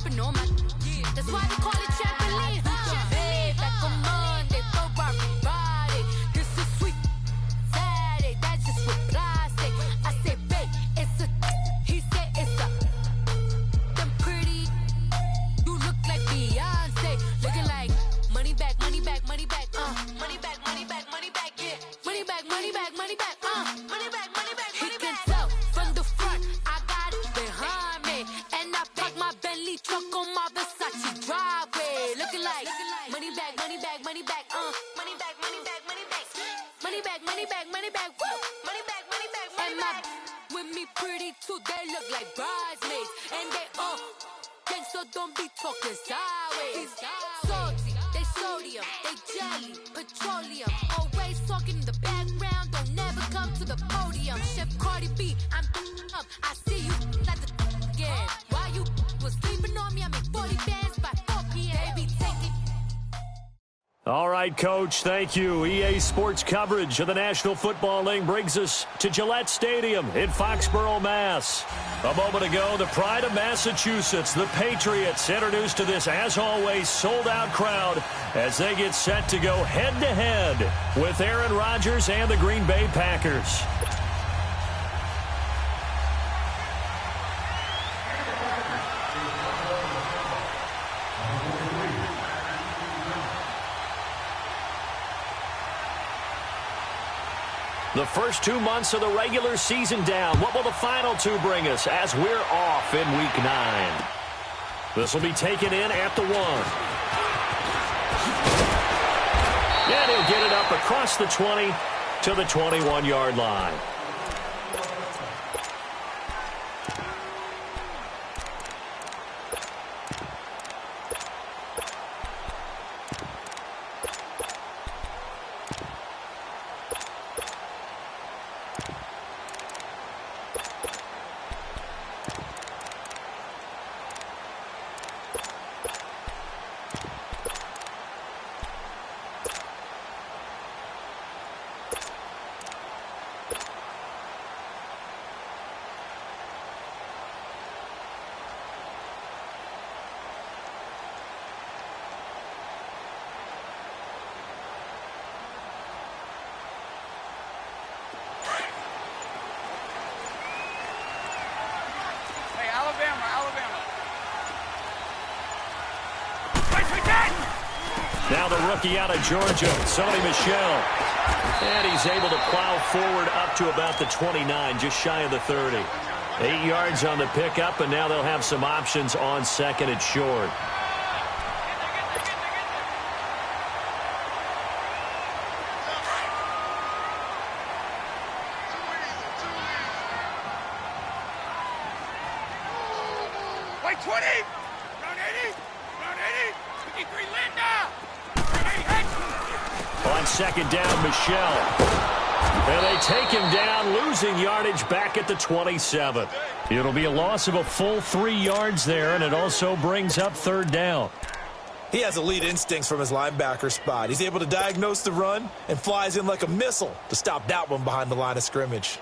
sleeping on my. That's why they call it trampoline. Hey, back on Monday, Friday. This is sweet Saturday. That's just what I say. I say, babe, it's a. He said it's a. Them pretty. You look like Beyonce, looking like money back, money back, money back, money back, money back, money back, yeah, money back, money back, money back, money back, money back. He can tell from the front, I got it behind me, and I park my Bentley truck on my Versace driveway, looking like money back, money back, money back, money back, money back, money back, money back, money back, money back, woo, money back, money back, money back. With me pretty too, they look like bridesmaids, and they so don't be talking sideways. Salty, they sodium, they jelly, petroleum. Always talking in the background, don't never come to the podium. Chef Cardi B, I'm up. I see you at the again. Why you was sleeping on me? I make 40 bands by 4 p.m. They be taking. All right, Coach, thank you. EA Sports coverage of the National Football League brings us to Gillette Stadium in Foxborough, Mass. A moment ago, the pride of Massachusetts, the Patriots, introduced to this, as always, sold-out crowd as they get set to go head-to-head with Aaron Rodgers and the Green Bay Packers. The first 2 months of the regular season down. What will the final two bring us as we're off in Week 9? This will be taken in at the 1. And he'll get it up across the 20 to the 21-yard line. Now the rookie out of Georgia, Sony Michel. And he's able to plow forward up to about the 29, just shy of the 30. 8 yards on the pickup, and now they'll have some options on second and short. Wait, 20! Round 80! Round 80! 53, Linda! On second down, Michel. And they take him down, losing yardage back at the 27. It'll be a loss of a full 3 yards there, and it also brings up third down. He has elite instincts from his linebacker spot. He's able to diagnose the run and flies in like a missile to stop that one behind the line of scrimmage.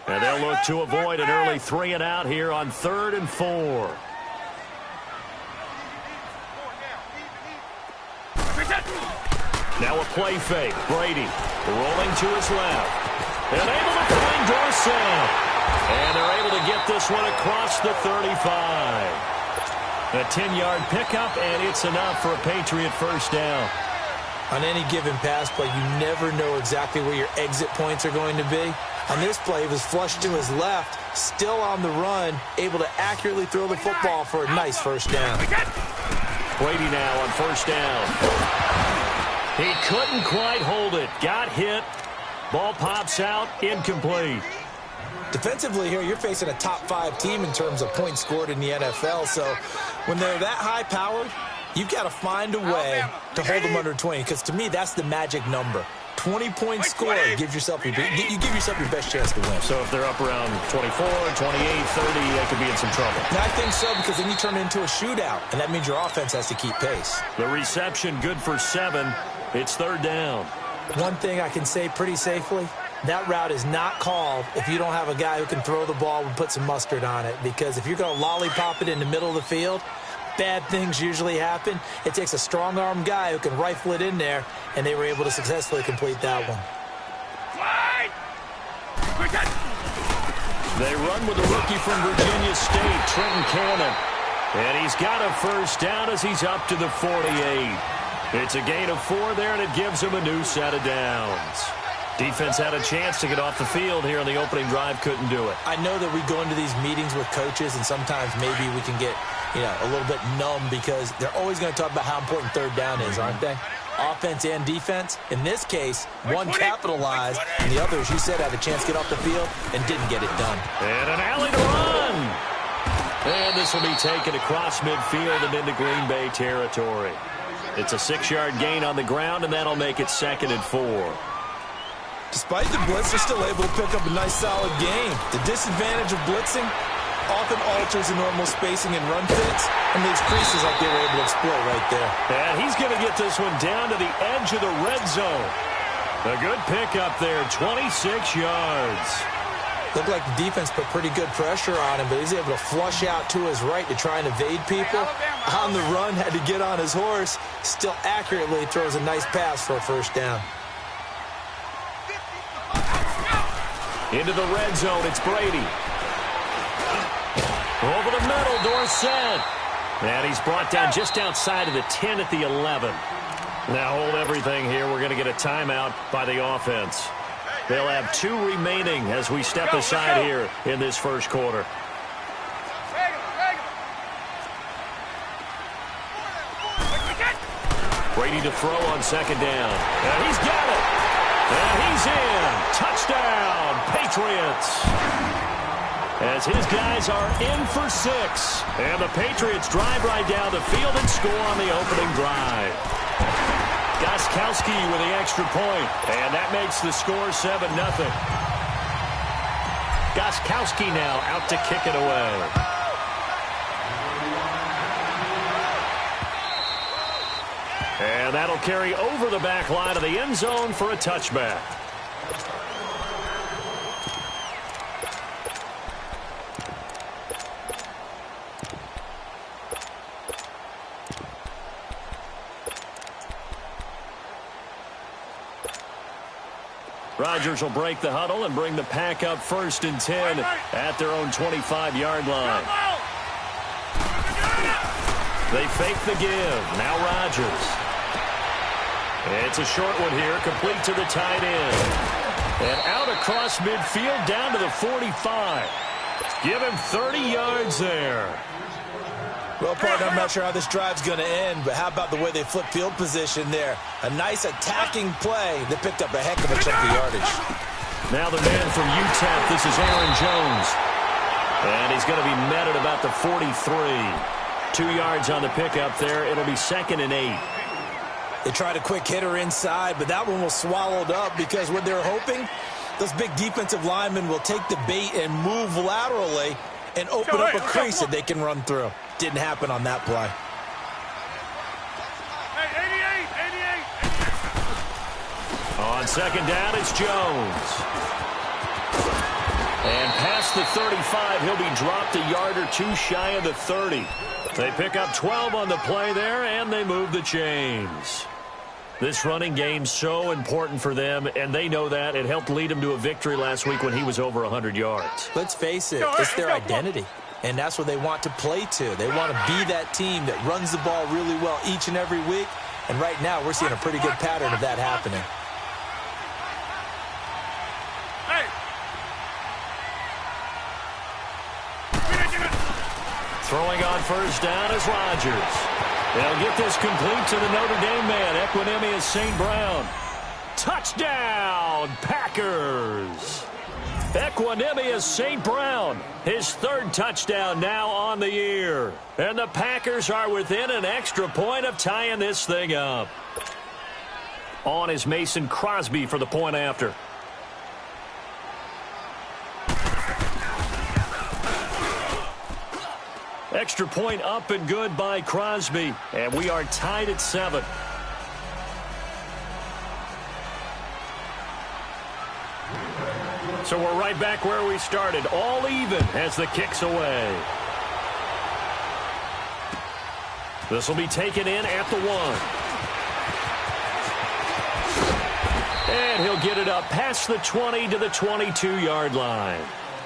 And they'll look to avoid an early 3 and out here on 3rd and 4. Now a play fake. Brady rolling to his left. And able to find Dorsett. And they're able to get this one across the 35. A 10-yard pickup, and it's enough for a Patriot first down. On any given pass play, you never know exactly where your exit points are going to be. On this play, he was flushed to his left, still on the run, able to accurately throw the football for a nice first down. Brady now on first down. He couldn't quite hold it. Got hit. Ball pops out. Incomplete. Defensively here, you're facing a top-5 team in terms of points scored in the NFL, so when they're that high-powered, you've got to find a way to hold them under 20, because to me, that's the magic number. 20-point score, you give yourself your best chance to win. So if they're up around 24, 28, 30, they could be in some trouble. And I think so, because then you turn it into a shootout, and that means your offense has to keep pace. The reception good for 7. It's third down. One thing I can say pretty safely, that route is not called if you don't have a guy who can throw the ball and put some mustard on it. Because if you're going to lollipop it in the middle of the field, bad things usually happen. It takes a strong-arm guy who can rifle it in there, and they were able to successfully complete that one. They run with the rookie from Virginia State, Trenton Cannon. And he's got a first down as he's up to the 48. It's a gain of 4 there, and it gives him a new set of downs. Defense had a chance to get off the field here on the opening drive, couldn't do it. I know that we go into these meetings with coaches, and sometimes maybe we can get, a little bit numb because they're always going to talk about how important third down is, aren't they? Offense and defense. In this case, one capitalized, and the other, as you said, had a chance to get off the field and didn't get it done. And an alley to run. And this will be taken across midfield and into Green Bay territory. It's a 6-yard gain on the ground, and that'll make it 2nd and 4. Despite the blitz, they're still able to pick up a nice, solid gain. The disadvantage of blitzing often alters the normal spacing and run fits and leaves creases like they were able to exploit right there. And he's going to get this one down to the edge of the red zone. A good pickup there, 26 yards. Looked like the defense put pretty good pressure on him, but he's able to flush out to his right to try and evade people. On the run, had to get on his horse. Still accurately throws a nice pass for a first down. Into the red zone, it's Brady. Over the middle, Dorsett. And he's brought down just outside of the 10 at the 11. Now hold everything here. We're going to get a timeout by the offense. They'll have 2 remaining as we step aside here in this first quarter. Brady to throw on 2nd down. And he's got it. And he's in. Touchdown, Patriots. As his guys are in for 6. And the Patriots drive right down the field and score on the opening drive. Gostkowski with the extra point. And that makes the score 7-0. Gostkowski now out to kick it away. And that'll carry over the back line of the end zone for a touchback. Rodgers will break the huddle and bring the pack up 1st and 10 at their own 25-yard line. They fake the give. Now Rodgers. It's a short one here, complete to the tight end. And out across midfield down to the 45. Give him 30 yards there. Well, partner, I'm not sure how this drive's going to end, but how about the way they flip field position there? A nice attacking play that picked up a heck of a chunk of yardage. Now the man from UTEP, this is Aaron Jones. And he's going to be met at about the 43. 2 yards on the pickup there. It'll be 2nd and 8. They tried a quick hitter inside, but that one was swallowed up because what they're hoping, those big defensive linemen will take the bait and move laterally and open up a crease that they can run through. Didn't happen on that play. On 2nd down, it's Jones. And past the 35, he'll be dropped a yard or 2 shy of the 30. They pick up 12 on the play there, and they move the chains. This running game's so important for them, and they know that. It helped lead them to a victory last week when he was over 100 yards. Let's face it, it's their identity, and that's what they want to play to. They want to be that team that runs the ball really well each and every week, and right now we're seeing a pretty good pattern of that happening. Throwing on 1st down is Rodgers. They'll get this complete to the Notre Dame man, Equanimeous St. Brown. Touchdown, Packers! Equanimeous St. Brown, his 3rd touchdown now on the year. And the Packers are within an extra point of tying this thing up. On is Mason Crosby for the point after. Extra point up and good by Crosby. And we are tied at 7. So we're right back where we started, all even as the kick's away. This will be taken in at the 1. And he'll get it up past the 20 to the 22-yard line.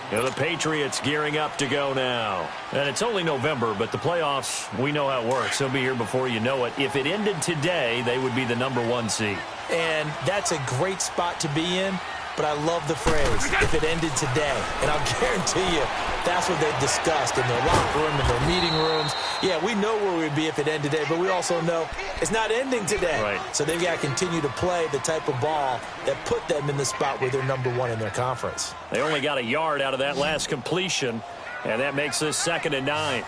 The Patriots gearing up to go now. And it's only November, but the playoffs, we know how it works. They'll be here before you know it. If it ended today, they would be the #1 seed. And that's a great spot to be in, but I love the phrase, if it ended today. And I'll guarantee you, that's what they've discussed in their locker room, in their meeting rooms. Yeah, we know where we'd be if it ended today, but we also know it's not ending today. Right. So they've got to continue to play the type of ball that put them in the spot where they're #1 in their conference. They only got a yard out of that last completion, and that makes this 2nd and 9.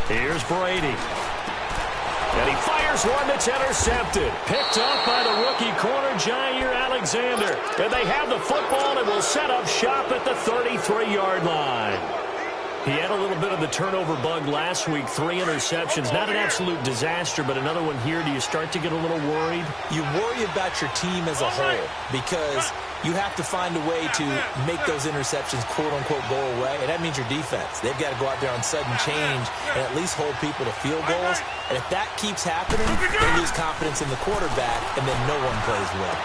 Here's Brady. And he fires one that's intercepted. Picked off by the rookie corner, Jair Alexander. And they have the football and will set up shop at the 33-yard line. He had a little bit of the turnover bug last week, 3 interceptions. Not an absolute disaster, but another one here. Do you start to get a little worried? You worry about your team as a whole because you have to find a way to make those interceptions, quote-unquote, go away, and that means your defense. They've got to go out there on sudden change and at least hold people to field goals. And if that keeps happening, they lose confidence in the quarterback, and then no one plays well.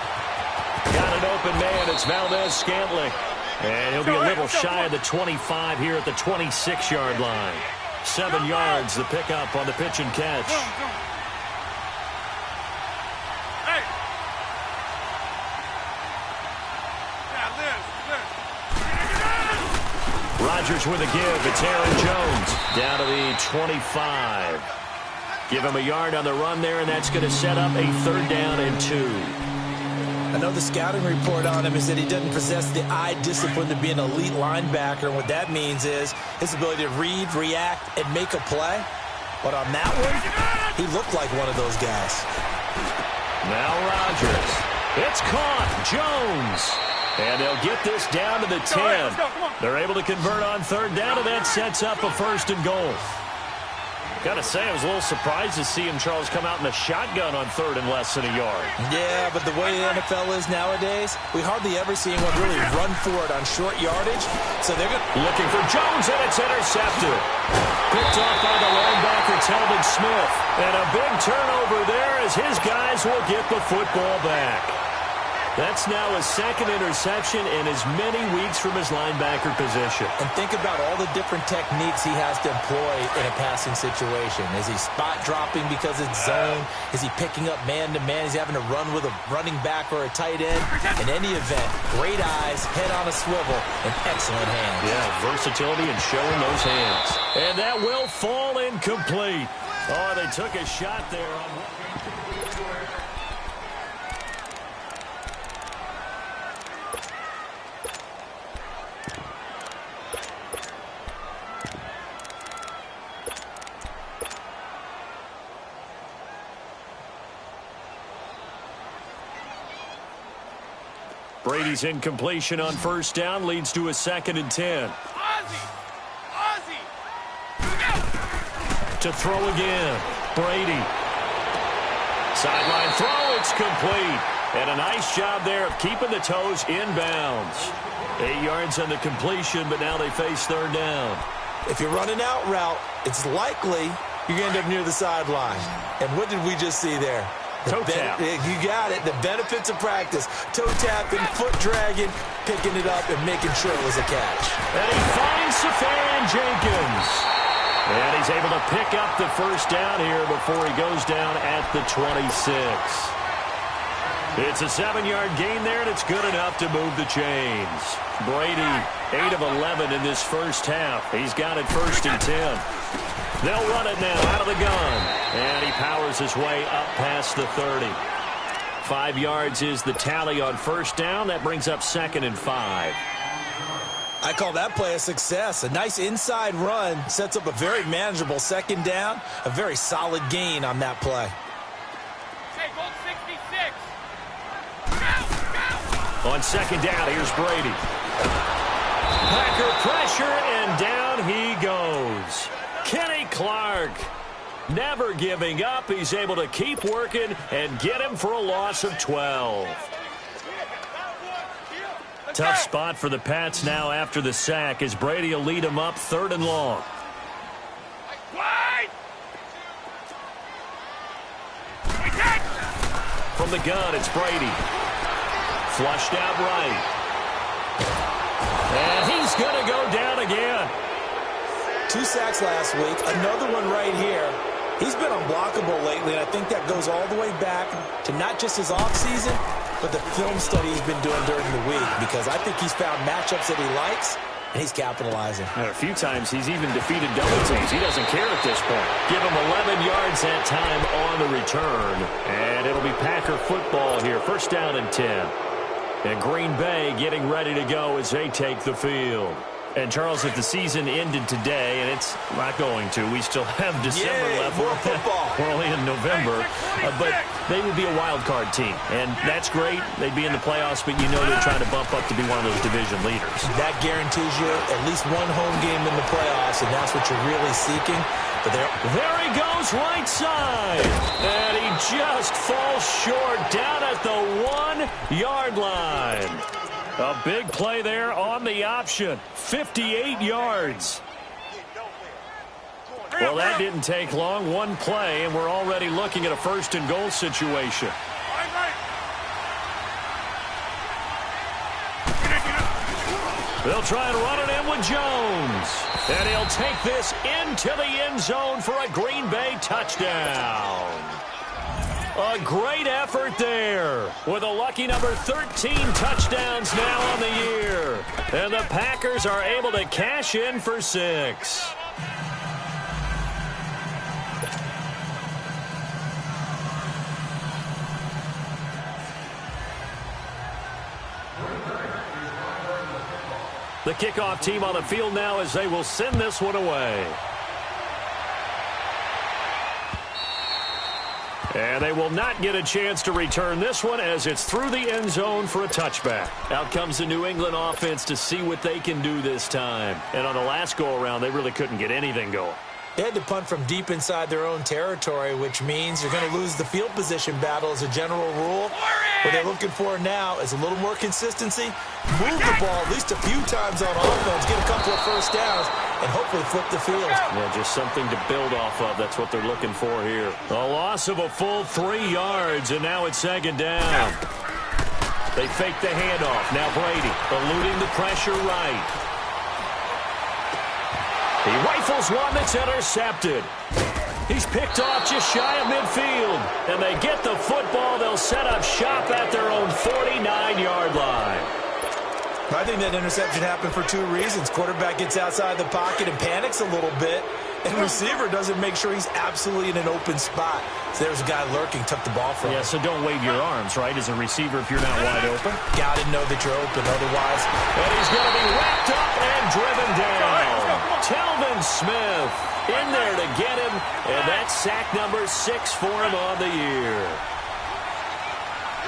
Got an open man. It's Valdez-Scantling. And he'll be a little shy of the 25 here at the 26-yard line. 7 yards, the pickup on the pitch and catch. Rodgers with a give. It's Aaron Jones down to the 25. Give him a yard on the run there, and that's going to set up a 3rd down and 2. I know the scouting report on him is that he doesn't possess the eye discipline to be an elite linebacker. And what that means is his ability to read, react, and make a play. But on that one, he looked like one of those guys. Now Rodgers. It's caught. Jones. And they'll get this down to the 10. They're able to convert on 3rd down, and that sets up a 1st and goal. Got to say, I was a little surprised to see him, Charles, come out in a shotgun on 3rd and less than a yard. Yeah, but the way the NFL is nowadays, we hardly ever see anyone really run for it on short yardage. So they're looking for Jones, and it's intercepted. Picked off by the linebacker, Telvin Smith. And a big turnover there as his guys will get the football back. That's now his 2nd interception in as many weeks from his linebacker position. And think about all the different techniques he has to employ in a passing situation. Is he spot dropping because it's zone? Is he picking up man-to-man? Is he having to run with a running back or a tight end? In any event, great eyes, head on a swivel, and excellent hands. Yeah, versatility and showing those hands. And that will fall incomplete. Oh, they took a shot there on what... Brady's incompletion on 1st down leads to a 2nd and 10. To throw again. Brady. Sideline throw, it's complete. And a nice job there of keeping the toes inbounds. 8 yards on the completion, but now they face 3rd down. If you're running out route, it's likely you're going to end up near the sideline. And what did we just see there? Toe tap. You got it. The benefits of practice. Toe tapping, foot dragging, picking it up, and making sure it was a catch. And he finds Safarian Jenkins. And he's able to pick up the 1st down here before he goes down at the 26. It's a 7-yard gain there, and it's good enough to move the chains. Brady, 8 of 11 in this 1st half. He's got it 1st and 10. They'll run it now out of the gun. And he powers his way up past the 30. 5 yards is the tally on 1st down. That brings up 2nd and 5. I call that play a success. A nice inside run sets up a very manageable 2nd down. A very solid gain on that play. Hey, goal 66. On 2nd down, here's Brady. Packer pressure, and down he goes. Kenny Clark, never giving up. He's able to keep working and get him for a loss of 12. Tough spot for the Pats now after the sack as Brady will lead him up 3rd and long. From the gun, it's Brady. Flushed out right. And he's going to go down again. 2 sacks last week, another one right here. He's been unblockable lately, and I think that goes all the way back to not just his offseason, but the film study he's been doing during the week, because I think he's found matchups that he likes, and he's capitalizing. And a few times he's even defeated double teams. He doesn't care at this point. Give him 11 yards that time on the return, and it'll be Packer football here. 1st down and 10. And Green Bay getting ready to go as they take the field. And, Charles, if the season ended today, and it's not going to, we still have December left. More football. We're only in November. But they would be a wild card team. And that's great. They'd be in the playoffs, but you know they're trying to bump up to be one of those division leaders. That guarantees you at least one home game in the playoffs, and that's what you're really seeking. But there he goes, right side. And he just falls short down at the 1-yard line. A big play there on the option. 58 yards. Well, that didn't take long. One play, and we're already looking at a 1st and goal situation. They'll try and run it in with Jones. And he'll take this into the end zone for a Green Bay touchdown. A great effort there with a lucky number 13 touchdowns now on the year. And the Packers are able to cash in for 6. The kickoff team on the field now as they will send this one away. And they will not get a chance to return this one as it's through the end zone for a touchback. Out comes the New England offense to see what they can do this time. And on the last go-around, they really couldn't get anything going. They had to punt from deep inside their own territory, which means you're going to lose the field position battle as a general rule. What they're looking for now is a little more consistency, move the ball at least a few times on offense, get a couple of 1st downs, and hopefully flip the field. Yeah, just something to build off of. That's what they're looking for here. A loss of a full 3 yards, and now it's 2nd down. They fake the handoff. Now Brady eluding the pressure right. He rifles one that's intercepted. He's picked off just shy of midfield. And they get the football. They'll set up shop at their own 49-yard line. I think that interception happened for 2 reasons. Quarterback gets outside the pocket and panics a little bit. And receiver doesn't make sure he's absolutely in an open spot. So there's a guy lurking, took the ball from him. Yeah, so don't wave your arms, right, as a receiver if you're not wide open. Got to know that you're open otherwise. And he's going to be wrapped up and driven down. Telvin Smith in there to get him. And that's sack number 6 for him on the year.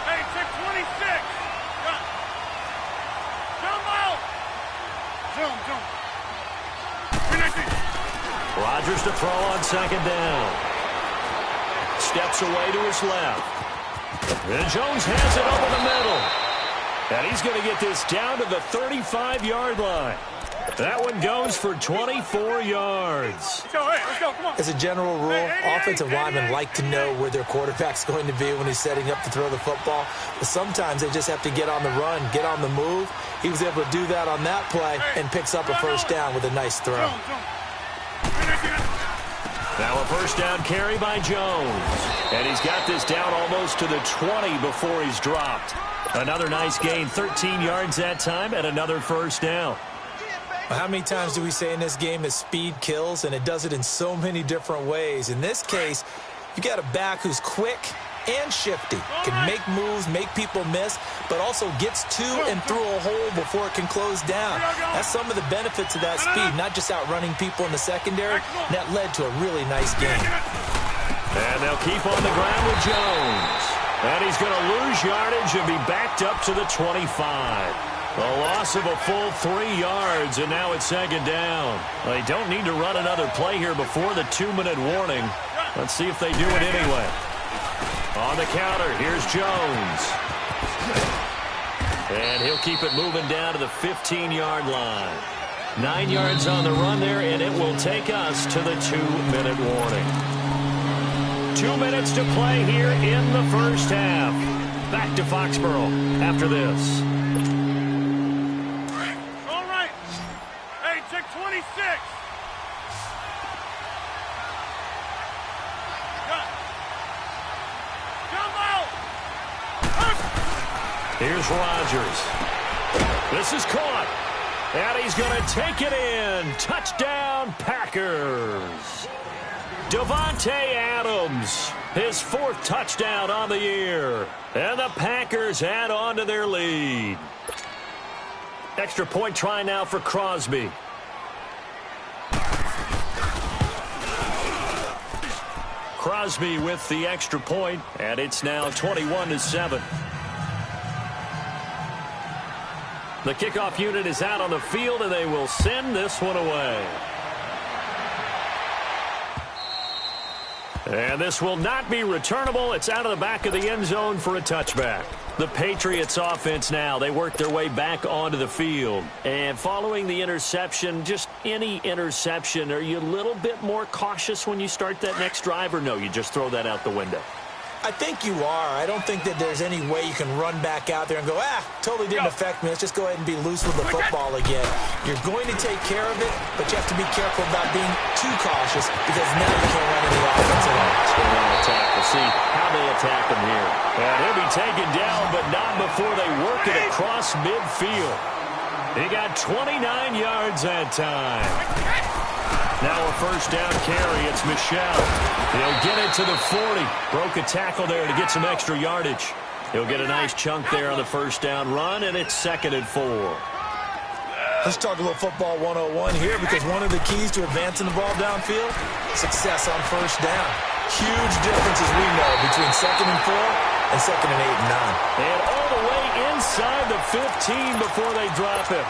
Hey, 626. Jump out. Jump. Rodgers to throw on 2nd down. Steps away to his left. And Jones has it over the middle. And he's going to get this down to the 35-yard line. That one goes for 24 yards. Let's go, come on. As a general rule, offensive linemen like to know where their quarterback's going to be when he's setting up to throw the football. But sometimes they just have to get on the run, get on the move. He was able to do that on that play and picks up a 1st down with a nice throw. Now a 1st down carry by Jones. And he's got this down almost to the 20 before he's dropped. Another nice gain, 13 yards that time, and another 1st down. How many times do we say in this game that speed kills, and it does it in so many different ways? In this case, you got a back who's quick and shifty, can make moves, make people miss, but also gets to and through a hole before it can close down. That's some of the benefits of that speed, not just outrunning people in the secondary. That led to a really nice game. And they'll keep on the ground with Jones. And he's going to lose yardage and be backed up to the 25. A loss of a full 3 yards, and now it's second down. They don't need to run another play here before the 2-minute warning. Let's see if they do it anyway. On the counter, here's Jones. And he'll keep it moving down to the 15-yard line. 9 yards on the run there, and it will take us to the 2-minute warning. 2 minutes to play here in the first half. Back to Foxborough after this. All right. Hey, check 26. Come out. Here's Rodgers. This is caught. And he's going to take it in. Touchdown, Packers. Davante Adams, his 4th touchdown on the year. And the Packers add on to their lead. Extra point try now for Crosby. Crosby with the extra point, and it's now 21-7. The kickoff unit is out on the field, and they will send this one away. And this will not be returnable. It's out of the back of the end zone for a touchback. The Patriots offense now, they work their way back onto the field. And following the interception, just any interception, are you a little bit more cautious when you start that next drive, or no, you just throw that out the window? I think you are. I don't think that there's any way you can run back out there and go, totally didn't affect me. Let's just go ahead and be loose with the football again. You're going to take care of it, but you have to be careful about being too cautious because now you can't run any offense at all. Attack. We'll see how they attack him here. And he'll be taken down, but not before they work it across midfield. He got 29 yards that time. Now a first down carry. It's Michel. He'll get it to the 40. Broke a tackle there to get some extra yardage. He'll get a nice chunk there on the first down run, and it's 2nd and 4. Let's talk a little football 101 here because one of the keys to advancing the ball downfield, success on first down. Huge difference, as we know, between 2nd and 4 and 2nd and 8 and 9. And all the way inside the 15 before they drop it.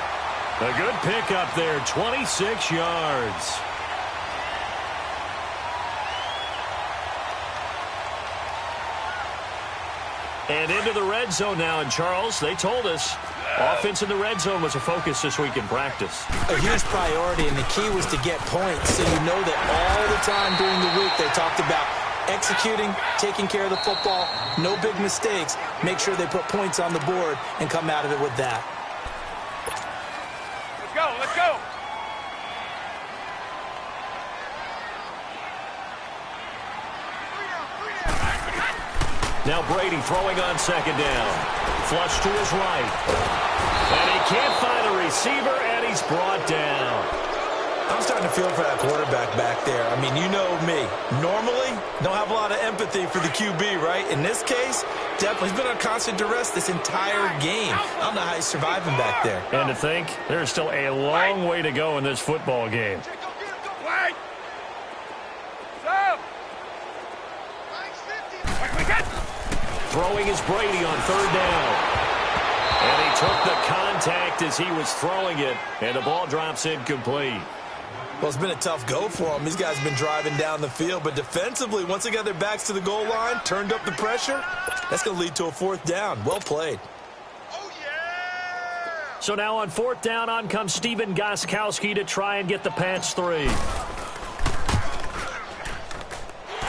A good pickup there, 26 yards. And into the red zone now. And, Charles, they told us offense in the red zone was a focus this week in practice. A huge priority, and the key was to get points. So you know that all the time during the week they talked about executing, taking care of the football, no big mistakes. Make sure they put points on the board and come out of it with that. Let's go, let's go. Now Brady throwing on second down. Flush to his right. And he can't find a receiver, and he's brought down. I'm starting to feel for that quarterback back there. I mean, you know me. Normally, don't have a lot of empathy for the QB, right? In this case, definitely. He's been on constant duress this entire game. I don't know how he's surviving back there. And to think, there's still a long way to go in this football game. Wait. Stop. Throwing is Brady on third down. And he took the contact as he was throwing it, and the ball drops incomplete. Well, it's been a tough go for them. These guys have been driving down the field, but defensively, once they got their backs to the goal line, turned up the pressure, that's going to lead to a 4th down. Well played. Oh, yeah! So now on 4th down, on comes Stephen Gostkowski to try and get the Pats 3.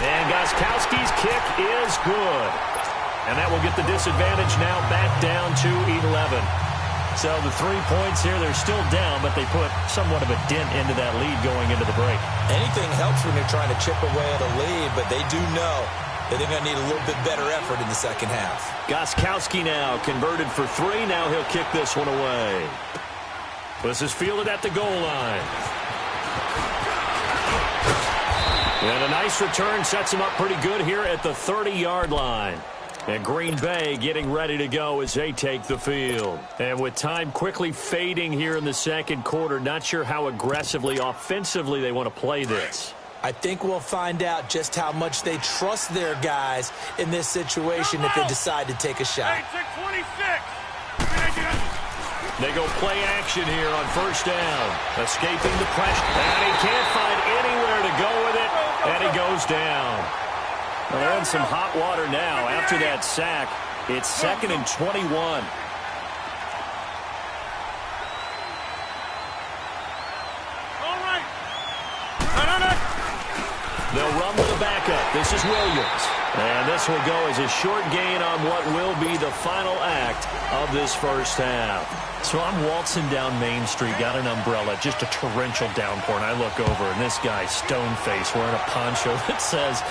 And Gostkowski's kick is good. And that will get the disadvantage now back down to 11. So the 3 points here, they're still down, but they put somewhat of a dent into that lead going into the break. Anything helps when they're trying to chip away at a lead, but they do know that they're going to need a little bit better effort in the second half. Gostkowski now converted for 3. Now he'll kick this one away. This is fielded at the goal line. And a nice return sets him up pretty good here at the 30-yard line. And Green Bay getting ready to go as they take the field. And with time quickly fading here in the second quarter, not sure how aggressively, offensively they want to play this. I think we'll find out just how much they trust their guys in this situation if they decide to take a shot. Hey, 26. They go play action here on first down. Escaping the pressure. And he can't find anywhere to go with it. And he goes down. Well, they're in some hot water now. After that sack, it's 2nd and 21. They'll run with the backup. This is Williams. And this will go as a short gain on what will be the final act of this first half. So I'm waltzing down Main Street, got an umbrella, just a torrential downpour, and I look over, and this guy, stone-faced, wearing a poncho that says,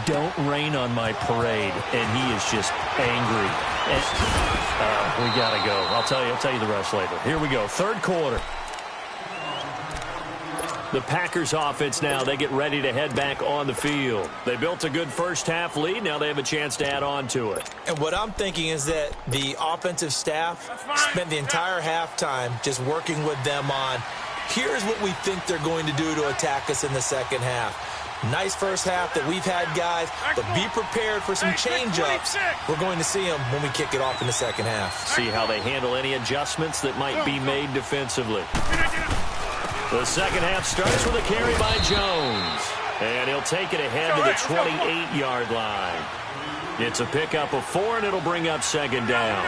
"Don't rain on my parade," and he is just angry. And, we got to go. I'll tell you the rest later. Here we go, third quarter. The Packers offense now, they get ready to head back on the field. They built a good first-half lead. Now they have a chance to add on to it. And what I'm thinking is that the offensive staff spent the entire halftime just working with them on, here's what we think they're going to do to attack us in the second half. Nice first half that we've had, guys, but be prepared for some change-ups. We're going to see them when we kick it off in the second half. See how they handle any adjustments that might be made defensively. The second half starts with a carry by Jones. And he'll take it ahead to the 28-yard line. It's a pickup of 4, and it'll bring up second down.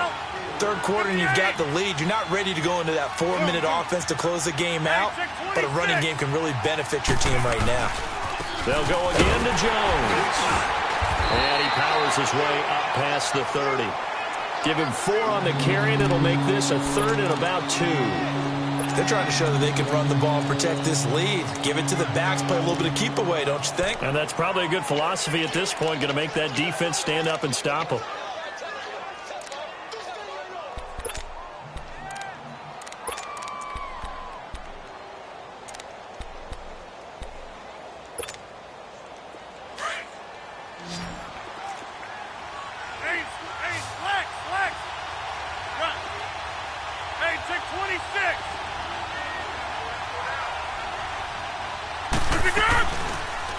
Third quarter, and you've got the lead. You're not ready to go into that 4-minute offense to close the game out, but a running game can really benefit your team right now. They'll go again to Jones. And he powers his way up past the 30. Give him 4 on the carry, and it'll make this a 3rd and about 2. They're trying to show that they can run the ball and protect this lead. Give it to the backs, play a little bit of keep away, don't you think? And that's probably a good philosophy at this point, going to make that defense stand up and stop them.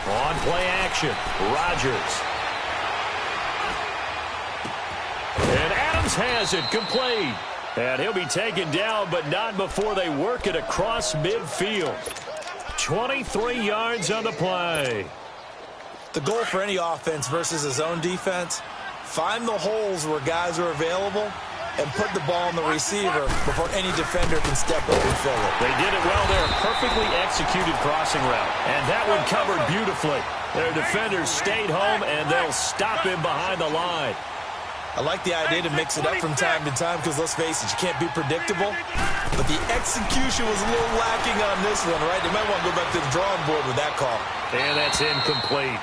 On play action, Rodgers. And Adams has it, complete. And he'll be taken down, but not before they work it across midfield. 23 yards on the play. The goal for any offense versus his own defense, find the holes where guys are available and put the ball on the receiver before any defender can step up and fill it. They did it well there. Perfectly executed crossing route. And that one covered beautifully. Their defenders stayed home, and they'll stop him behind the line. I like the idea to mix it up from time to time because, let's face it, you can't be predictable. But the execution was a little lacking on this one, right? They might want to go back to the drawing board with that call. And that's incomplete.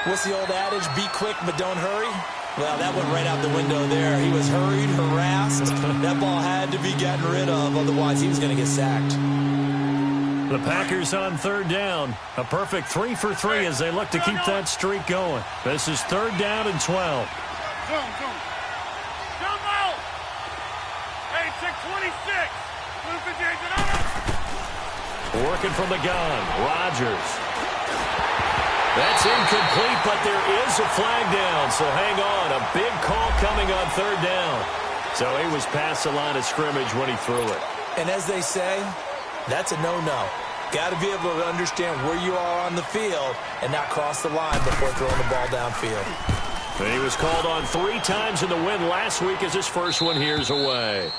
What's the old adage? Be quick, but don't hurry. Well, that went right out the window there. He was hurried, harassed. That ball had to be gotten rid of, otherwise he was going to get sacked. The Packers on third down. A perfect 3 for 3 as they look to keep that streak going. This is 3rd down and 12. Working from the gun, Rodgers. That's incomplete, but there is a flag down, so hang on. A big call coming on 3rd down. So he was past the line of scrimmage when he threw it. And as they say, that's a no-no. Got to be able to understand where you are on the field and not cross the line before throwing the ball downfield. And he was called on 3 times in the win last week as his first one here's away.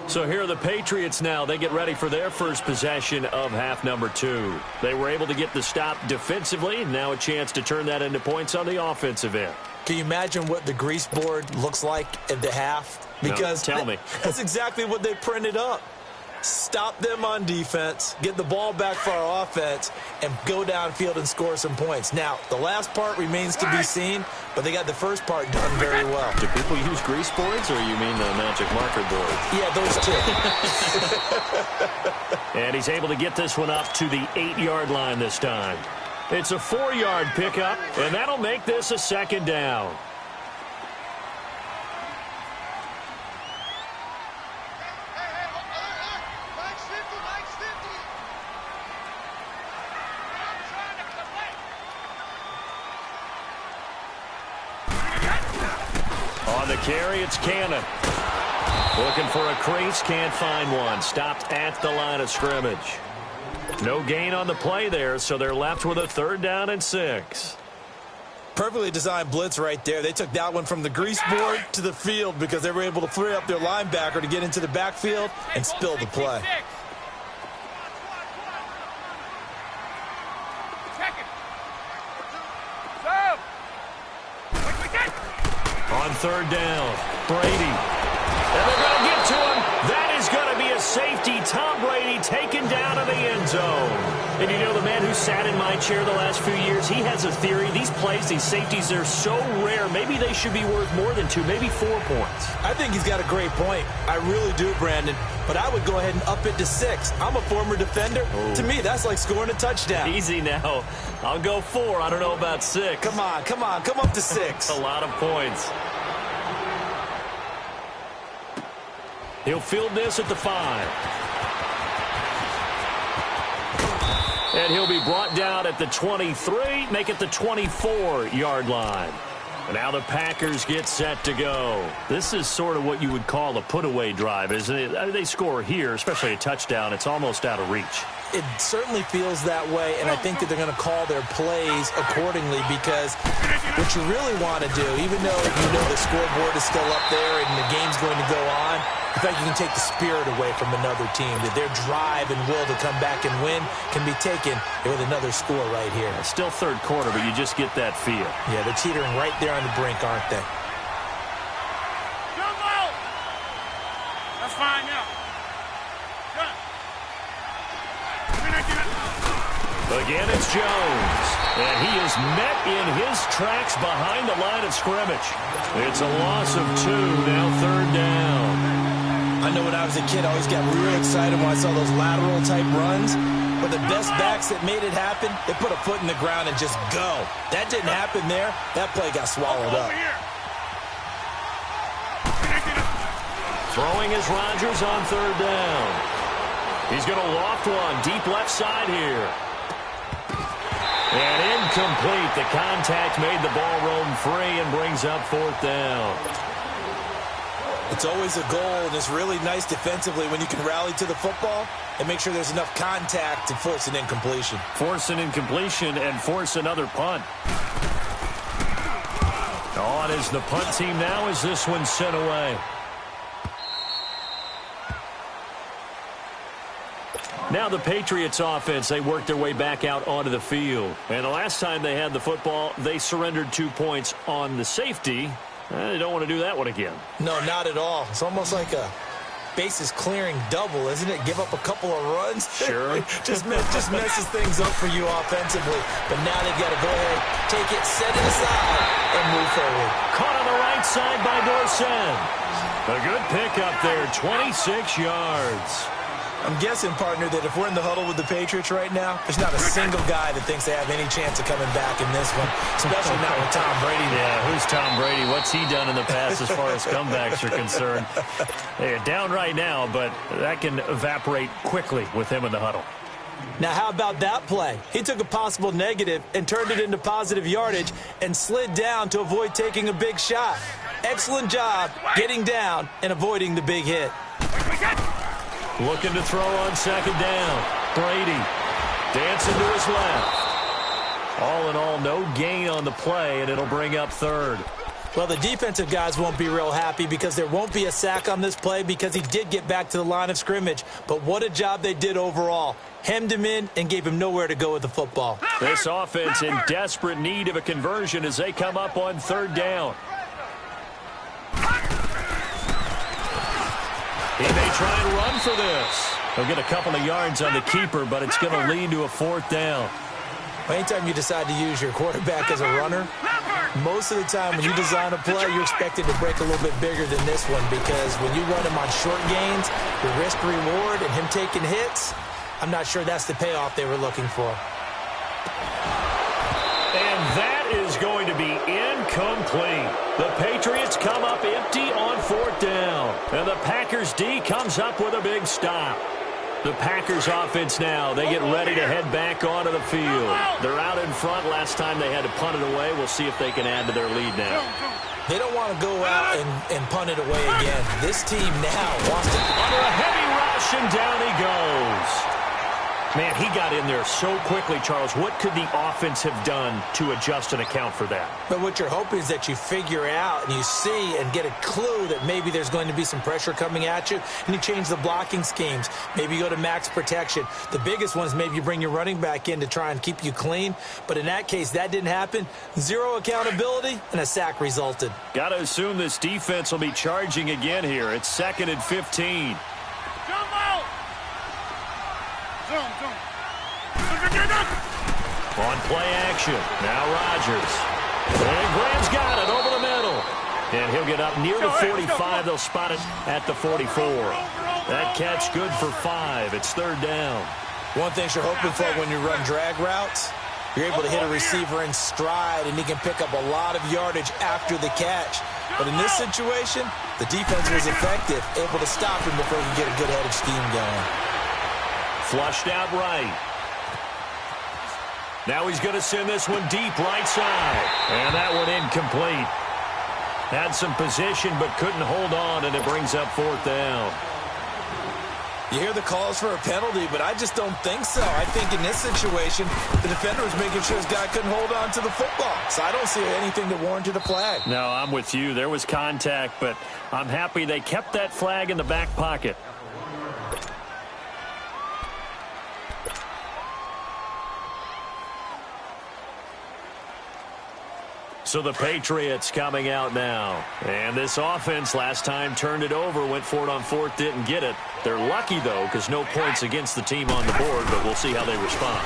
So here are the Patriots now. They get ready for their first possession of half number 2. They were able to get the stop defensively. Now a chance to turn that into points on the offensive end. Can you imagine what the grease board looks like at the half? Because no, tell me. That's exactly what they printed up. Stop them on defense, get the ball back for our offense, and go downfield and score some points. Now, the last part remains to be seen, but they got the first part done very well. Do people use grease boards, or you mean the magic marker board? Yeah, those two. And he's able to get this one up to the 8-yard line this time. It's a 4-yard pickup, and that'll make this a 2nd down. On the carry, it's Cannon. Looking for a crease, can't find one. Stopped at the line of scrimmage. No gain on the play there, so they're left with a 3rd down and 6. Perfectly designed blitz right there. They took that one from the grease board to the field because they were able to free up their linebacker to get into the backfield and spill the play. On 3rd down, Brady. And they're going to get to him. That is going to be a safety. Tom Brady taken down in the end zone. And you know, the man who sat in my chair the last few years, he has a theory. These plays, these safeties, they're so rare. Maybe they should be worth more than 2, maybe 4 points. I think he's got a great point. I really do, Brandon. But I would go ahead and up it to 6. I'm a former defender. Ooh. To me, that's like scoring a touchdown. Easy now. I'll go 4. I don't know about 6. Come on. Come up to 6. A lot of points. He'll field this at the 5. And he'll be brought down at the 23, make it the 24-yard line. And now the Packers get set to go. This is sort of what you would call a put-away drive, isn't it? I mean, they score here, especially a touchdown. It's almost out of reach. It certainly feels that way, and I think that they're going to call their plays accordingly because what you really want to do, even though you know the scoreboard is still up there and the game's going to go on, in fact, you can take the spirit away from another team, that their drive and will to come back and win can be taken with another score right here. It's still 3rd quarter, but you just get that feel. Yeah, they're teetering right there on the brink, aren't they? That's fine now. Again, it's Jones. And he is met in his tracks behind the line of scrimmage. It's a loss of 2, now 3rd down. I know when I was a kid, I always got real excited when I saw those lateral-type runs. But the best backs that made it happen, they put a foot in the ground and just go. That didn't happen there. That play got swallowed up. Throwing is Rodgers on 3rd down. He's going to loft one deep left side here. And incomplete. The contact made the ball roam free and brings up 4th down. It's always a goal, and it's really nice defensively when you can rally to the football and make sure there's enough contact to force an incompletion. Force an incompletion and force another punt. On is the punt team now as this one's sent away. Now the Patriots offense, they worked their way back out onto the field. And the last time they had the football, they surrendered 2 points on the safety. They don't want to do that one again. No, not at all. It's almost like a bases clearing double, isn't it? Give up a couple of runs. Sure. just messes things up for you offensively. But now they've got to go ahead, take it, set it aside, and move forward. Caught on the right side by Dorset. A good pickup there, 26 yards. I'm guessing, partner, that if we're in the huddle with the Patriots right now, there's not a single guy that thinks they have any chance of coming back in this one, especially not with Tom Brady. Yeah, who's Tom Brady? What's he done in the past as far as comebacks are concerned? They're down right now, but that can evaporate quickly with him in the huddle. Now, how about that play? He took a possible negative and turned it into positive yardage and slid down to avoid taking a big shot. Excellent job getting down and avoiding the big hit. Looking to throw on 2nd down. Brady dancing to his left. All in all, no gain on the play, and it'll bring up 3rd. Well, the defensive guys won't be real happy because there won't be a sack on this play because he did get back to the line of scrimmage. But what a job they did overall. Hemmed him in and gave him nowhere to go with the football. This offense in desperate need of a conversion as they come up on 3rd down. He may try and run for this. He'll get a couple of yards on the keeper, but it's going to lead to a 4th down. Anytime you decide to use your quarterback as a runner, most of the time when you design a play, you're expected to break a little bit bigger than this one because when you run him on short gains, the risk-reward and him taking hits, I'm not sure that's the payoff they were looking for. And that is going to be incomplete. The Patriots come up empty on 4th down. And the Packers D comes up with a big stop. The Packers offense now. They get ready to head back onto the field. They're out in front. Last time they had to punt it away. We'll see if they can add to their lead now. They don't want to go out and punt it away again. This team now wants to... Under a heavy rush, and down he goes. Man, he got in there so quickly, Charles. What could the offense have done to adjust and account for that? But what you're hoping is that you figure out and you see and get a clue that maybe there's going to be some pressure coming at you, and you change the blocking schemes. Maybe you go to max protection. The biggest one is maybe you bring your running back in to try and keep you clean. But in that case, that didn't happen. Zero accountability, and a sack resulted. Got to assume this defense will be charging again here. It's 2nd and 15. Jump out! Zoom. On play action. Now Rodgers. And Graham's got it over the middle. And he'll get up near the 45. They'll spot it at the 44. That catch good for 5. It's 3rd down. One thing you're hoping for when you run drag routes, you're able to hit a receiver in stride, and he can pick up a lot of yardage after the catch. But in this situation, the defense was effective, able to stop him before he could get a good headed scheme going. Flushed out right. Now he's going to send this one deep right side. And that one incomplete. Had some position but couldn't hold on, and it brings up 4th down. You hear the calls for a penalty, but I just don't think so. I think in this situation, the defender was making sure his guy couldn't hold on to the football. So I don't see anything that warranted a flag. No, I'm with you. There was contact, but I'm happy they kept that flag in the back pocket. So the Patriots coming out now. And this offense last time turned it over, went for it on 4th, didn't get it. They're lucky, though, because no points against the team on the board, but we'll see how they respond.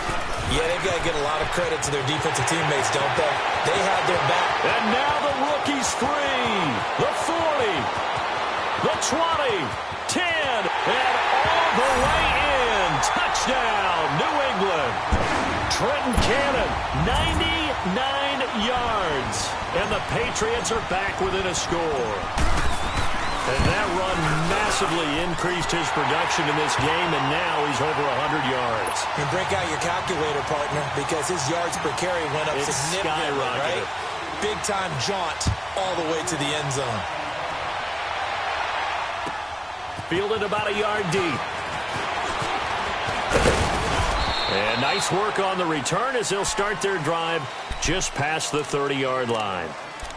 Yeah, they've got to get a lot of credit to their defensive teammates, don't they? They had their back. And now the rookie's free. The 40, the 20, 10, and all the way in. Touchdown, New England. Trenton Cannon, 99 yards, and the Patriots are back within a score. And that run massively increased his production in this game, and now he's over 100 yards. And break out your calculator, partner, because his yards per carry went up significantly, right? Big-time jaunt all the way to the end zone. Fielded about a yard deep. And nice work on the return as they'll start their drive just past the 30-yard line.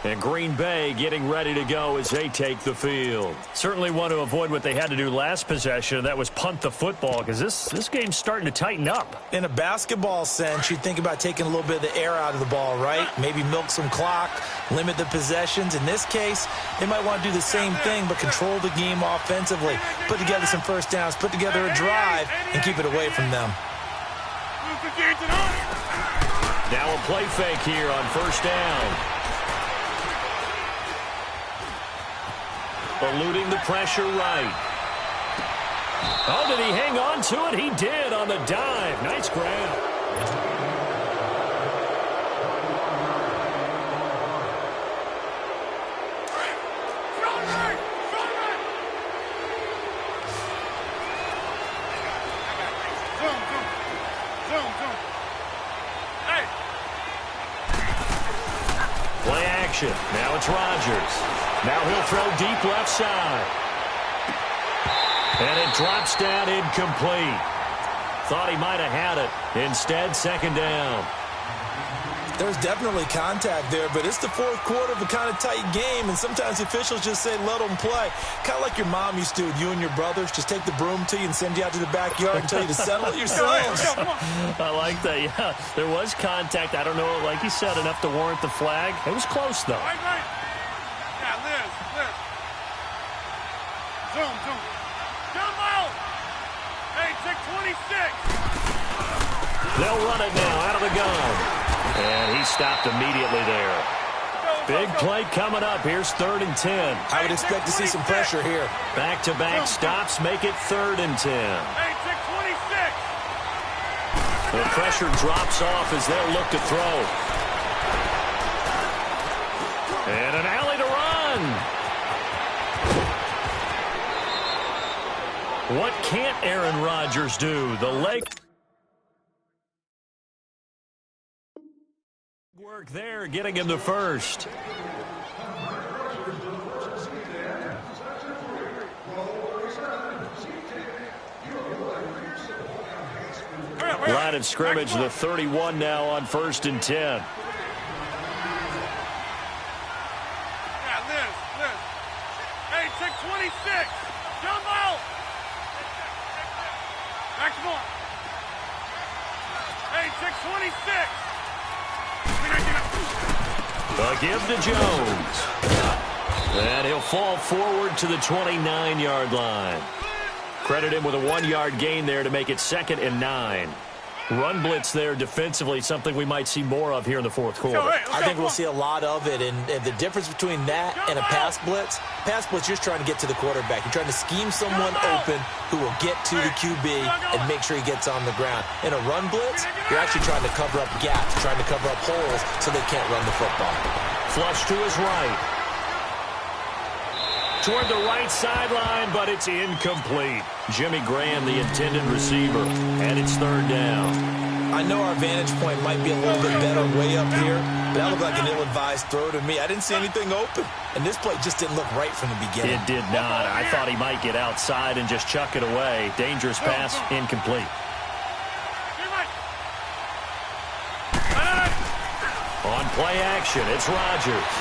And Green Bay getting ready to go as they take the field. Certainly want to avoid what they had to do last possession, and that was punt the football, because this game's starting to tighten up. In a basketball sense, you think about taking a little bit of the air out of the ball, right? Maybe milk some clock, limit the possessions. In this case, they might want to do the same thing, but control the game offensively. Put together some first downs, put together a drive, and keep it away from them. Now a play fake here on 1st down. Eluding the pressure right. Oh, did he hang on to it? He did on the dive. Nice grab. Play action. Now it's Rodgers. Now he'll throw deep left side. And it drops down incomplete. Thought he might have had it. Instead, 2nd down. There's definitely contact there, but it's the 4th quarter of a kind of tight game, and sometimes officials just say, let them play. Kind of like your mom used to with you and your brothers. Just take the broom to you and send you out to the backyard and tell you to settle it yourselves. I like that, yeah. There was contact. I don't know, like you said, enough to warrant the flag. It was close, though. Right. Yeah, Liz. Zoom. Jump out. Hey, 626. They'll run it now out of the gun. And he stopped immediately there. Big play coming up. Here's 3rd and 10. I would expect to see some pressure here. Back-to-back stops make it 3rd and 10. Hey, 626. The pressure drops off as they'll look to throw. And an alley to run. What can't Aaron Rodgers do? The leg work there, getting him the first. Line of scrimmage, the 31 now on 1st and 10. Yeah, Liz. Hey, check 26. Jump out. Next one. Hey, check 26. A give to Jones. And he'll fall forward to the 29-yard line. Credit him with a 1-yard gain there to make it 2nd and 9. Run blitz there defensively, something we might see more of here in the fourth quarter. I think we'll see a lot of it, and the difference between that and a pass blitz, you're just trying to get to the quarterback. You're trying to scheme someone open who will get to the QB and make sure he gets on the ground. In a run blitz, you're actually trying to cover up gaps, trying to cover up holes so they can't run the football. Flush to his right. Toward the right sideline, but it's incomplete. Jimmy Graham, the intended receiver, and it's 3rd down. I know our vantage point might be a little bit better way up here, but that looked like an ill-advised throw to me. I didn't see anything open, and this play just didn't look right from the beginning. It did not. I thought he might get outside and just chuck it away. Dangerous pass, incomplete. On play action, it's Rodgers.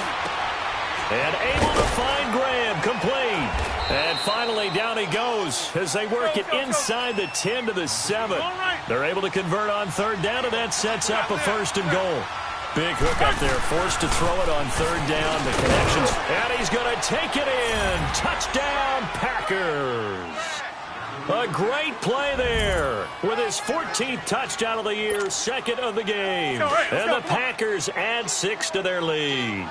And able to find Graham, complete. And finally, down he goes as they work it inside the 10 to the 7. They're able to convert on 3rd down, and that sets up a 1st and goal. Big hook up there, forced to throw it on 3rd down. The connections, and he's going to take it in. Touchdown, Packers. A great play there with his 14th touchdown of the year, 2nd of the game. And the Packers add 6 to their lead.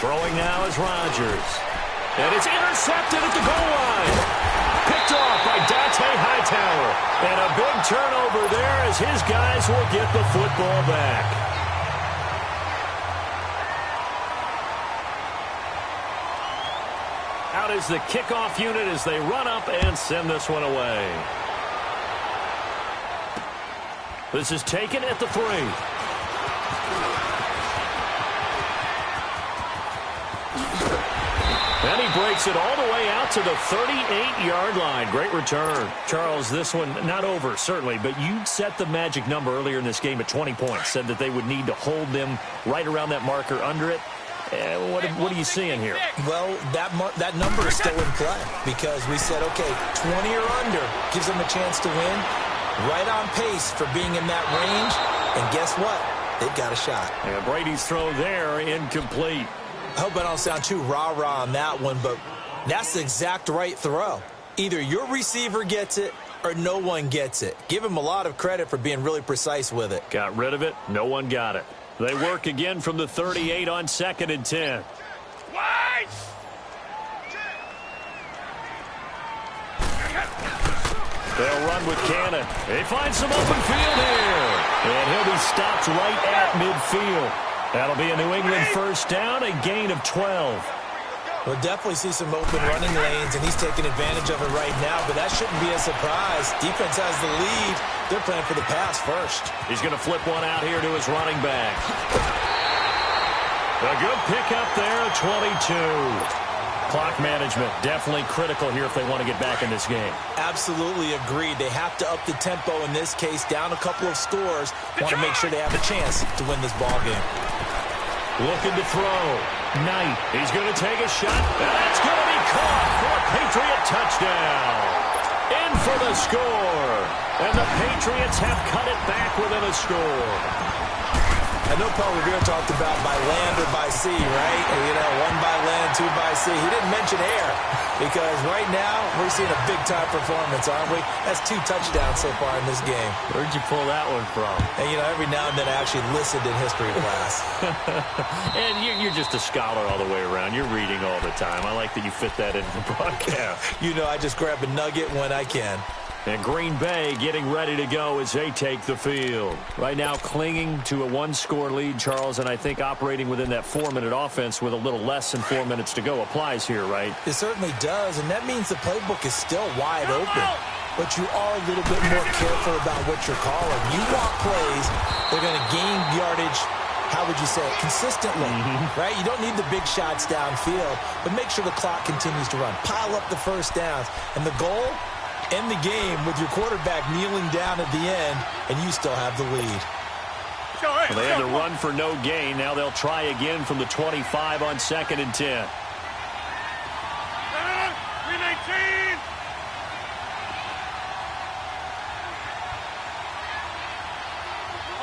Throwing now is Rodgers. And it's intercepted at the goal line. Picked off by Dante Hightower. And a big turnover there as his guys will get the football back. Out is the kickoff unit as they run up and send this one away. This is taken at the 3. And he breaks it all the way out to the 38-yard line. Great return. Charles, this one not over, certainly, but you set the magic number earlier in this game at 20 points, said that they would need to hold them right around that marker under it. What are you seeing here? Well, that number is still in play because we said, okay, 20 or under gives them a chance to win. Right on pace for being in that range. And guess what? They've got a shot. And Brady's throw there, incomplete. I hope I don't sound too rah-rah on that one, but that's the exact right throw. Either your receiver gets it or no one gets it. Give him a lot of credit for being really precise with it. Got rid of it. No one got it. They work again from the 38 on 2nd and 10. They'll run with Cannon. They find some open field here. And he'll be stopped right at midfield. That'll be a New England 1st down, a gain of 12. We'll definitely see some open running lanes, and he's taking advantage of it right now, but that shouldn't be a surprise. Defense has the lead. They're playing for the pass first. He's going to flip one out here to his running back. A good pickup there at 22. Clock management definitely critical here if they want to get back in this game. Absolutely agreed. They have to up the tempo in this case, down a couple of scores. Want to make sure they have a chance to win this ball game. Looking to throw. Knight. He's going to take a shot. That's going to be caught for a Patriot touchdown. In for the score. And the Patriots have cut it back within a score. I know Paul Revere talked about by land or by sea, right? You know, 1 by land, 2 by sea. He didn't mention air because right now we're seeing a big-time performance, aren't we? That's 2 touchdowns so far in this game. Where'd you pull that one from? And, you know, every now and then I actually listened in history class. And you're just a scholar all the way around. You're reading all the time. I like that you fit that into the broadcast. You know, I just grab a nugget when I can. And Green Bay getting ready to go as they take the field. Right now clinging to a one-score lead, Charles, and I think operating within that 4-minute offense with a little less than 4 minutes to go applies here, right? It certainly does, and that means the playbook is still wide open. But you are a little bit more careful about what you're calling. You want plays that are going to gain yardage, how would you say it, consistently, right? You don't need the big shots downfield, but make sure the clock continues to run. Pile up the first downs. And the goal? End the game with your quarterback kneeling down at the end, and you still have the lead. Well, they had to run for no gain. Now they'll try again from the 25 on 2nd and 10. 319.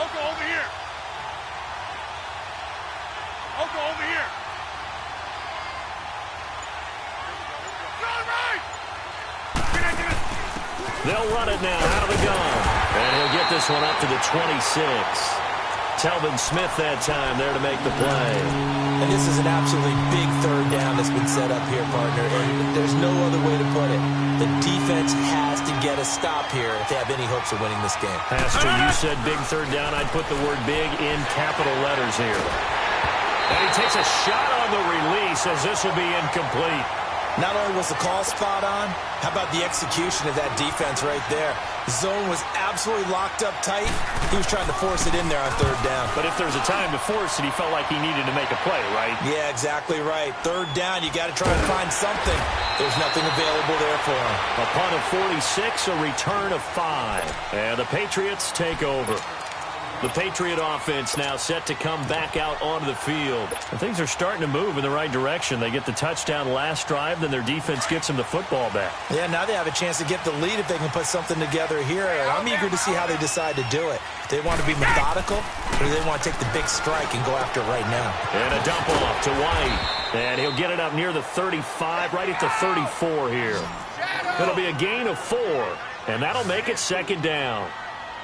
Oko over here. Oko over here. Run right. They'll run it now out of the gun. And he'll get this one up to the 26. Telvin Smith that time there to make the play. And this is an absolutely big third down that's been set up here, partner. And there's no other way to put it. The defense has to get a stop here if they have any hopes of winning this game. Pastor, you said big third down. I'd put the word big in capital letters here. And he takes a shot on the release as this will be incomplete. Not only was the call spot on, how about the execution of that defense right there? The zone was absolutely locked up tight. He was trying to force it in there on third down. But if there's a time to force it, he felt like he needed to make a play, right? Yeah, exactly right. Third down, you got to try and find something. There's nothing available there for him. A punt of 46, a return of 5. And the Patriots take over. The Patriot offense now set to come back out onto the field. And things are starting to move in the right direction. They get the touchdown last drive, then their defense gets them the football back. Yeah, now they have a chance to get the lead if they can put something together here. I'm eager to see how they decide to do it. Do they want to be methodical, or do they want to take the big strike and go after it right now? And a dump off to White. And he'll get it up near the 35, right at the 34 here. It'll be a gain of 4, and that'll make it 2nd down.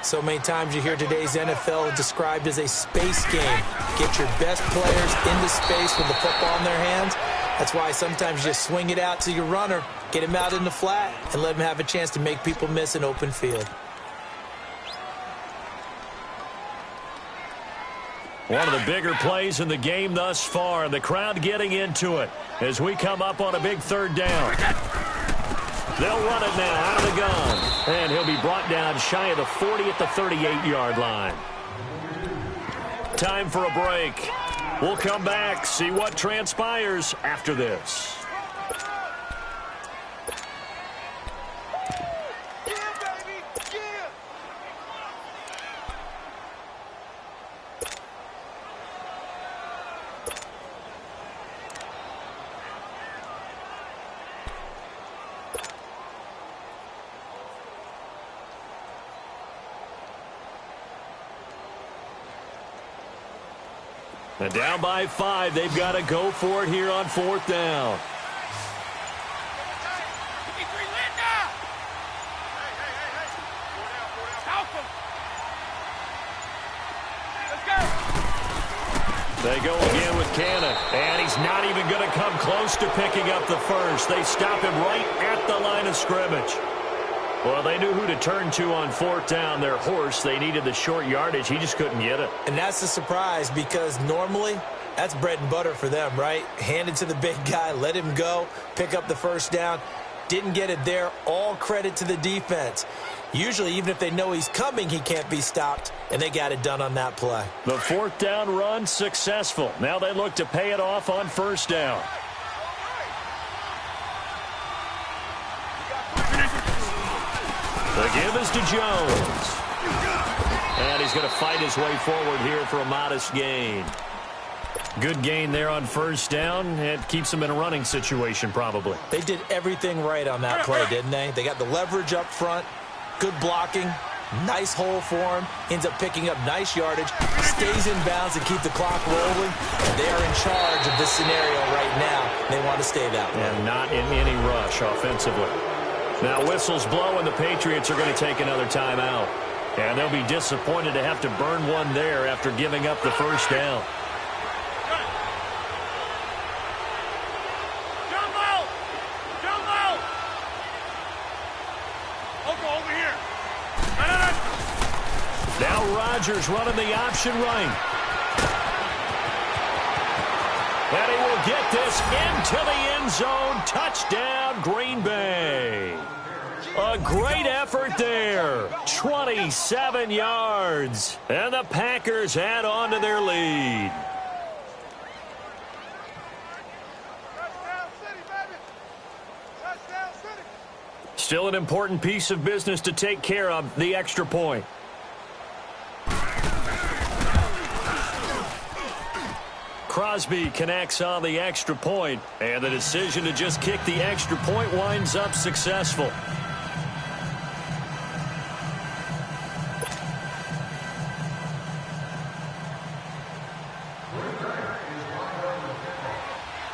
So many times you hear today's NFL described as a space game. Get your best players into space with the football in their hands. That's why sometimes you just swing it out to your runner, get him out in the flat, and let him have a chance to make people miss an open field. One of the bigger plays in the game thus far, and the crowd getting into it as we come up on a big third down. They'll run it now out of the gun. And he'll be brought down shy of the 40 at the 38-yard line. Time for a break. We'll come back, see what transpires after this. And down by 5, they've got to go for it here on 4th down. They go again with Cannon, and he's not even going to come close to picking up the first. They stop him right at the line of scrimmage. Well, they knew who to turn to on 4th down. Their horse, they needed the short yardage. He just couldn't get it. And that's a surprise because normally that's bread and butter for them, right? Hand it to the big guy, let him go, pick up the first down. Didn't get it there. All credit to the defense. Usually, even if they know he's coming, he can't be stopped, and they got it done on that play. The 4th down run successful. Now they look to pay it off on 1st down. The give is to Jones. And he's going to fight his way forward here for a modest gain. Good gain there on 1st down. It keeps them in a running situation probably. They did everything right on that play, didn't they? They got the leverage up front, good blocking, nice hole for him, ends up picking up nice yardage, stays in bounds and keep the clock rolling. They are in charge of this scenario right now. They want to stay that way. And not in any rush offensively. Now whistles blow, and the Patriots are going to take another timeout. And they'll be disappointed to have to burn one there after giving up the first down. Jump out! Jump out! Oko over here! Now Rodgers running the option right. And he will get this into the end zone. Touchdown, Green Bay. A great effort there. 27 yards. And the Packers add on to their lead. Still an important piece of business to take care of, the extra point. Crosby connects on the extra point, and the decision to just kick the extra point winds up successful.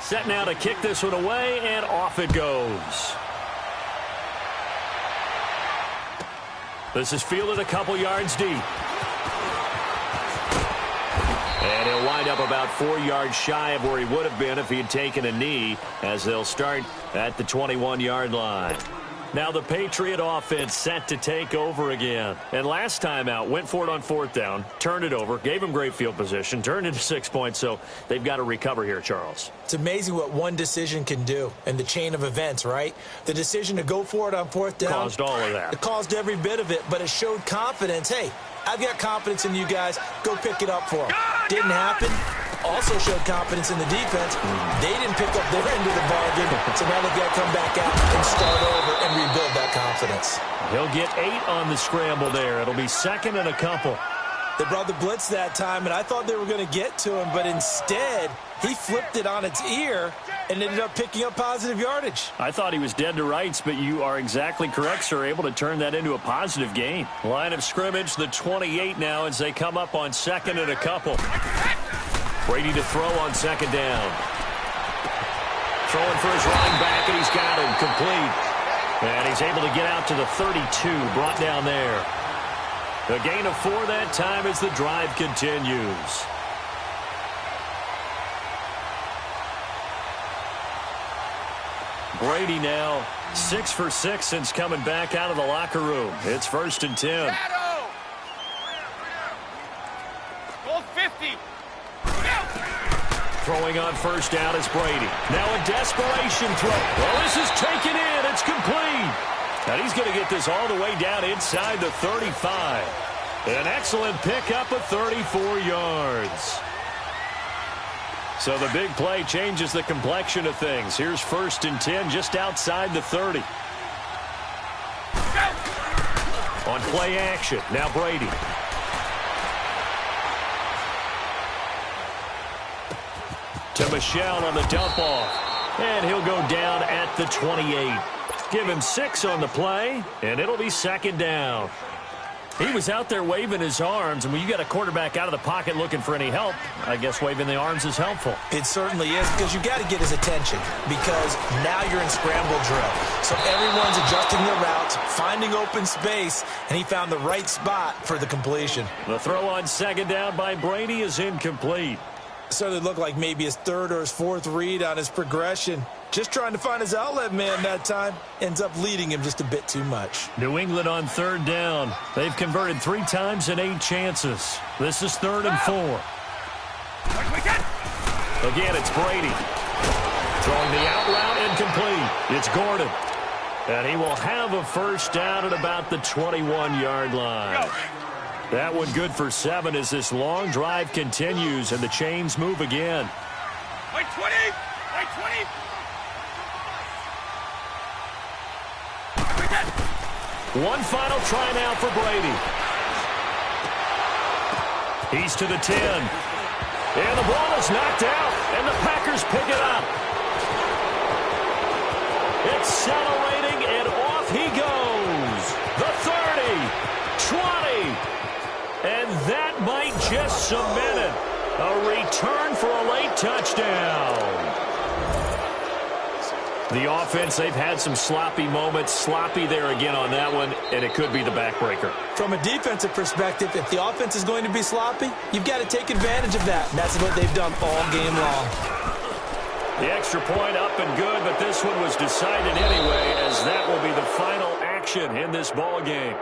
Set now to kick this one away, and off it goes. This is fielded a couple yards deep. And he'll wind up about 4 yards shy of where he would have been if he had taken a knee, as they'll start at the 21-yard line. Now the Patriot offense set to take over again. And last time out, went for it on fourth down, turned it over, gave him great field position, turned it to 6 points, so they've got to recover here, Charles. It's amazing what one decision can do in the chain of events, right? The decision to go for it on fourth down caused all of that. It caused every bit of it, but it showed confidence. Hey, I've got confidence in you guys. Go pick it up for them. Didn't happen. Also showed confidence in the defense. They didn't pick up their end of the bargain, so now they've got to come back out and start over and rebuild that confidence. He'll get 8 on the scramble there. It'll be second and a couple. They brought the blitz that time, and I thought they were going to get to him, but instead he flipped it on its ear and ended up picking up positive yardage. I thought he was dead to rights, but you are exactly correct, sir. Able to turn that into a positive gain. Line of scrimmage, the 28 now as they come up on second and a couple. Brady to throw on second down. Throwing for his running back, and he's got him complete. And he's able to get out to the 32, brought down there. A gain of 4 that time as the drive continues. Brady now 6 for 6 since coming back out of the locker room. It's 1st and 10. Goal 50. Throwing on first down is Brady. Now a desperation throw. Well, this is taken in. It's complete. And he's going to get this all the way down inside the 35. An excellent pickup of 34 yards. So the big play changes the complexion of things. Here's 1st and 10 just outside the 30. On play action, now Brady. To Michelle on the dump off. And he'll go down at the 28. Give him 6 on the play, and it'll be second down. He was out there waving his arms, and when you got a quarterback out of the pocket looking for any help, I guess waving the arms is helpful. It certainly is, because you got to get his attention, because now you're in scramble drill. So everyone's adjusting their routes, finding open space, and he found the right spot for the completion. The throw on second down by Brady is incomplete. Started to look like maybe his 3rd or his 4th read on his progression. Just trying to find his outlet man that time. Ends up leading him just a bit too much. New England on 3rd down. They've converted 3 times in 8 chances. This is 3rd and 4. Again, it's Brady. Throwing the out route incomplete. It's Gordon. And he will have a first down at about the 21-yard line. That one good for 7 as this long drive continues and the chains move again. Wait 20! Wait 20! One final try now for Brady. He's to the 10. And the ball is knocked out, and the Packers pick it up. Accelerating, and off he goes. The 30, 20. And that might just cement it. A return for a late touchdown. The offense, they've had some sloppy moments. Sloppy there again on that one, and it could be the backbreaker. From a defensive perspective, if the offense is going to be sloppy, you've got to take advantage of that. And that's what they've done all game long. The extra point up and good, but this one was decided anyway, as that will be the final action in this ball game.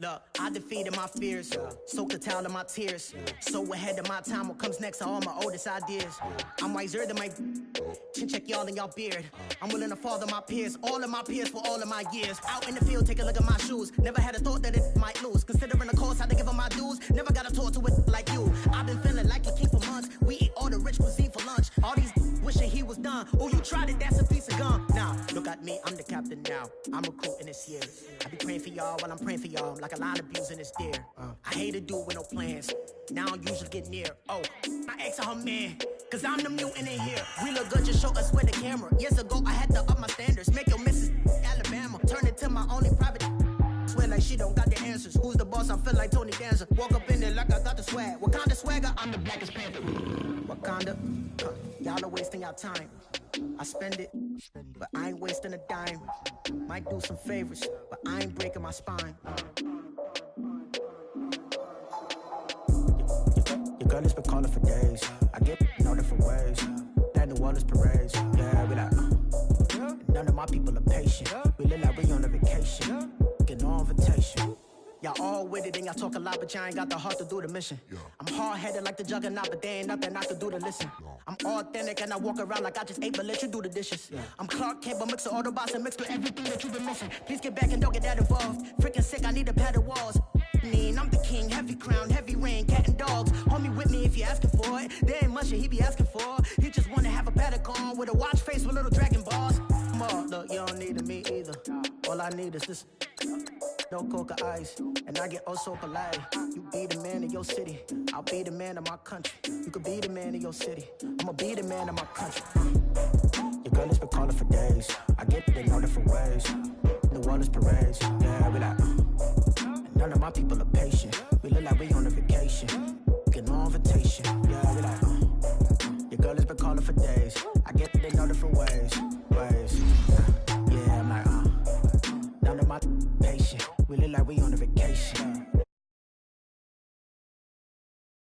Look, I defeated my fears, so could tell of my tears. So ahead of my time, what comes next are all my oldest ideas. I'm wiser than my chin check y'all in y'all beard. I'm willing to father my peers, all of my peers for all of my years. Out in the field, take a look at my shoes. Never had a thought that it might lose. Considering the cost, I had to give them my dues. Never got a talk to it like you. I've been feeling like a king for months. We eat all the rich cuisine for lunch. All these wishing he was done. Oh, you tried it, that's a piece of gum. Now, look at me, I'm the captain now. I'm recruiting this year. I be praying for y'all while I'm praying for y'all. I'm like a line abusing this deer. I hate to do it with no plans. Now I usually get near. Oh, my ex and her man. Cause I'm the mutant in here. We look good, just show us with the camera. Years ago, I had to up my standards. Make your missus Alabama. Turn it to my only private. Swear like she don't got the answers. Who's the boss? I feel like Tony Danza. Walk up in there like I got the swag. Wakanda swagger, I'm the blackest panther. Wakanda, y'all are wasting your time. I spend it, but I ain't wasting a dime. Might do some favors, but I ain't breaking my spine. Your girl has been calling for days. I get no different ways. That New Orleans parades. Yeah, we like, none of my people are patient. We look like we on a vacation. Get no invitation. Y'all all with it and y'all talk a lot, but y'all ain't got the heart to do the mission. I'm hard-headed like the juggernaut, but there ain't nothing I can do to listen. I'm authentic and I walk around like I just ate, but let you do the dishes. I'm Clark Kent, but mix the Autobots and mix with everything that you've been missing. Please get back and don't get that involved. Freaking sick, I need a padded walls. I'm the king, heavy crown, heavy rain, cat and dogs. Homie with me if you're asking for it. There ain't much that he be asking for. He just wanna have a paddock on with a watch face with little dragon balls. Look, you don't need me either. All I need is this. No coca ice, and I get oh so polite. You be the man of your city, I'll be the man of my country. You could be the man of your city, I'ma be the man of my country. Your girl has been calling for days. I get it in all different ways. New Orleans parades, yeah, we like. None of my people are patient. We look like we on a vacation. Get no invitation, yeah, we like. Your girl has been calling for days. I get it in all different ways. Yeah, I'm like, none of my patient. We look like we on